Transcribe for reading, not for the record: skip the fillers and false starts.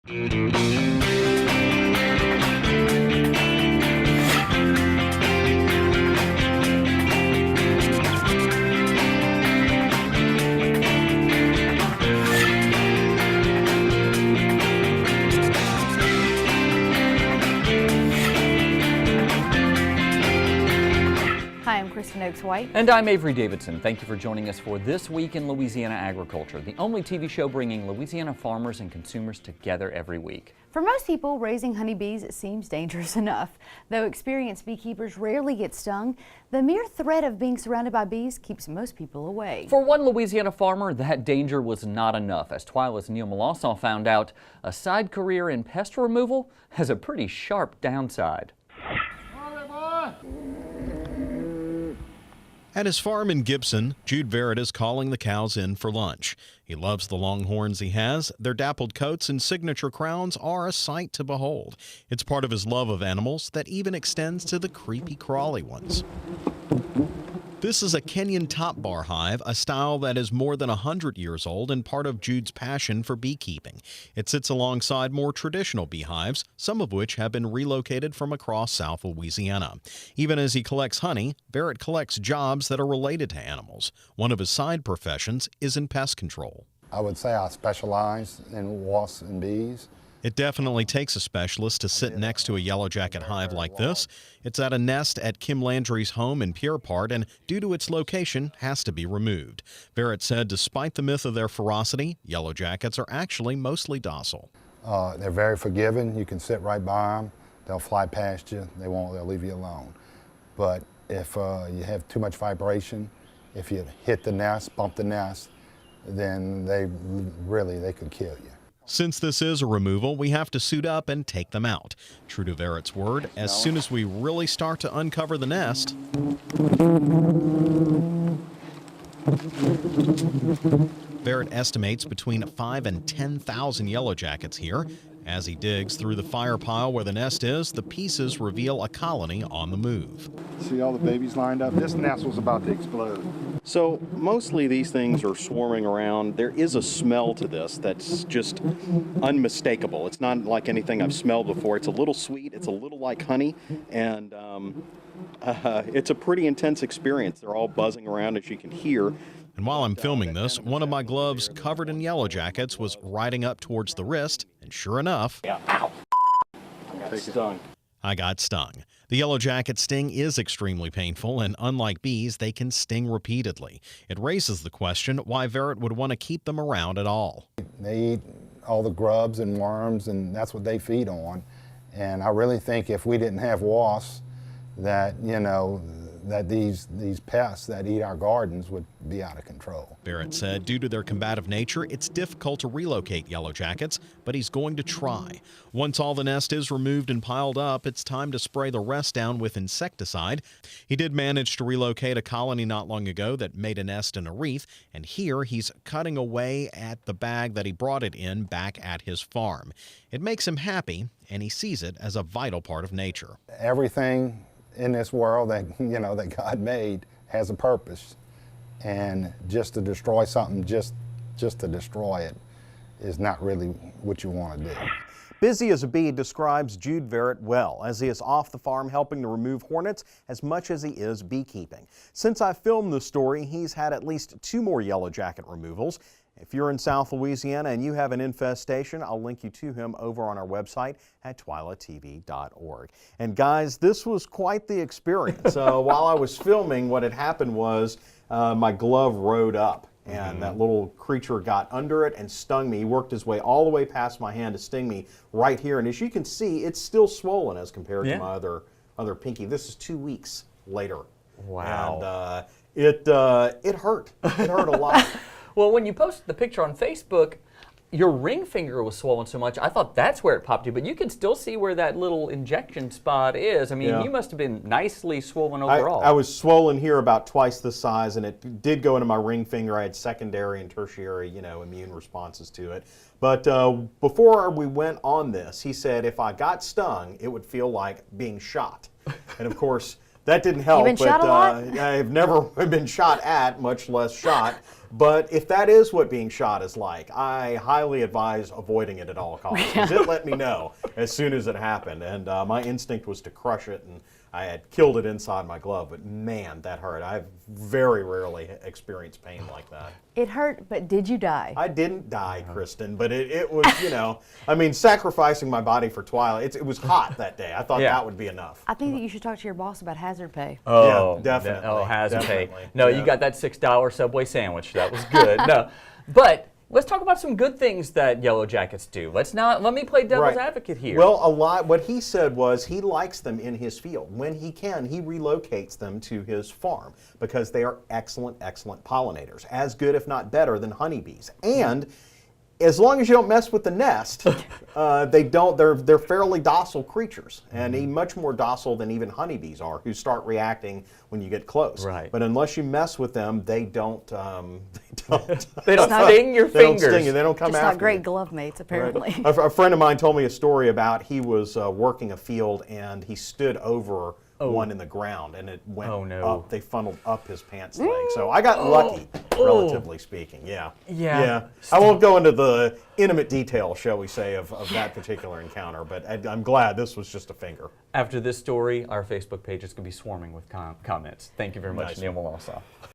Hi, I'm Kristen Oaks-White. And I'm Avery Davidson. Thank you for joining us for This Week in Louisiana Agriculture, the only TV show bringing Louisiana farmers and consumers together every week. For most people, raising honeybees seems dangerous enough. Though experienced beekeepers rarely get stung, the mere threat of being surrounded by bees keeps most people away. For one Louisiana farmer, that danger was not enough. As TWILA's Neil Melancon found out, a side career in pest removal has a pretty sharp downside. At his farm in Gibson, Jude Verrett is calling the cows in for lunch. He loves the long horns he has. Their dappled coats and signature crowns are a sight to behold. It's part of his love of animals that even extends to the creepy crawly ones. This is a Kenyan top bar hive, a style that is more than 100 years old and part of Jude's passion for beekeeping. It sits alongside more traditional beehives, some of which have been relocated from across South Louisiana. Even as he collects honey, Verrett collects jobs that are related to animals. One of his side professions is in pest control. I would say I specialize in wasps and bees. It definitely takes a specialist to sit next to a yellow jacket hive like this. It's at a nest at Kim Landry's home in Pierrepart, and due to its location, has to be removed. Verrett said despite the myth of their ferocity, yellow jackets are actually mostly docile. They're very forgiving. You can sit right by them. They'll fly past you. They'll leave you alone. But if you have too much vibration, if you hit the nest, bump the nest, then they could kill you. Since this is a removal, we have to suit up and take them out. True to Verrett's word, as soon as we really start to uncover the nest, Verrett estimates between 5,000 and 10,000 yellow jackets here. As he digs through the fire pile where the nest is, the pieces reveal a colony on the move. See all the babies lined up? This nest was about to explode. So mostly these things are swarming around. There is a smell to this that's just unmistakable. It's not like anything I've smelled before. It's a little sweet, it's a little like honey, and it's a pretty intense experience. They're all buzzing around, as you can hear. And while I'm filming this, one of my gloves covered in yellow jackets was riding up towards the wrist, and sure enough, Ow! I got stung. The yellow jacket sting is extremely painful, and unlike bees, they can sting repeatedly. It raises the question why Verrett would want to keep them around at all. They eat all the grubs and worms, and that's what they feed on. And I really think if we didn't have wasps, that, that these pests that eat our gardens would be out of control. Verrett said due to their combative nature, it's difficult to relocate yellow jackets, but he's going to try. Once all the nest is removed and piled up, it's time to spray the rest down with insecticide. He did manage to relocate a colony not long ago that made a nest in a wreath, and here he's cutting away at the bag that he brought it in back at his farm. It makes him happy, and he sees it as a vital part of nature. Everything in this world that that God made has a purpose, and just to destroy something just to destroy it is not really what you want to do. Busy as a bee describes Jude Verrett well, as he is off the farm helping to remove hornets as much as he is beekeeping. Since I filmed the story, he's had at least 2 more yellow jacket removals. If you're in South Louisiana and you have an infestation, I'll link you to him over on our website at twilatv.org. And guys, this was quite the experience. While I was filming, what had happened was my glove rode up, and that little creature got under it and stung me. He worked his way all the way past my hand to sting me right here. And as you can see, it's still swollen as compared to my other pinky. This is 2 weeks later. Wow. And it hurt. It hurt a lot. Well, when you posted the picture on Facebook, your ring finger was swollen so much, I thought that's where it popped you, but you can still see where that little injection spot is. I mean, you must have been nicely swollen overall. I was swollen here about twice the size, and it did go into my ring finger. I had secondary and tertiary, immune responses to it. But before we went on this, he said if I got stung, it would feel like being shot. And of course, That didn't help. been shot a lot? I've never been shot at, much less shot. But if that is what being shot is like, I highly advise avoiding it at all costs. 'Cause it let me know as soon as it happened, and my instinct was to crush it, and I had killed it inside my glove. But man, that hurt. I've very rarely experienced pain like that. It hurt, but did you die? I didn't die, Kristen, but it was, you know, I mean, sacrificing my body for TWILA. It was hot that day. I thought Yeah. that would be enough. I think that you should talk to your boss about hazard pay. Oh, Yeah, definitely. Oh, hazard pay. Definitely. No, Yeah. you got that $6 Subway sandwich. That was good. No, but let's talk about some good things that yellow jackets do. Let me play devil's Right. advocate here. Well, what he said was he likes them in his field. When he can, he relocates them to his farm because they are excellent, excellent pollinators, as good if not better than honeybees. And as long as you don't mess with the nest, they're fairly docile creatures, and much more docile than even honeybees are, who start reacting when you get close. Right. But unless you mess with them, they don't they don't sting your they don't fingers. sting you. They don't come Just after not great you. glove mates, apparently. A friend of mine told me a story about he was working a field and he stood over one in the ground and it went up. They funneled up his pants leg. So I got lucky, relatively speaking. Yeah. Yeah. I won't go into the intimate detail, shall we say, of that particular encounter, but I'm glad this was just a finger. After this story, our Facebook page is going to be swarming with comments. Thank you very much, Nice. Neil Melancon.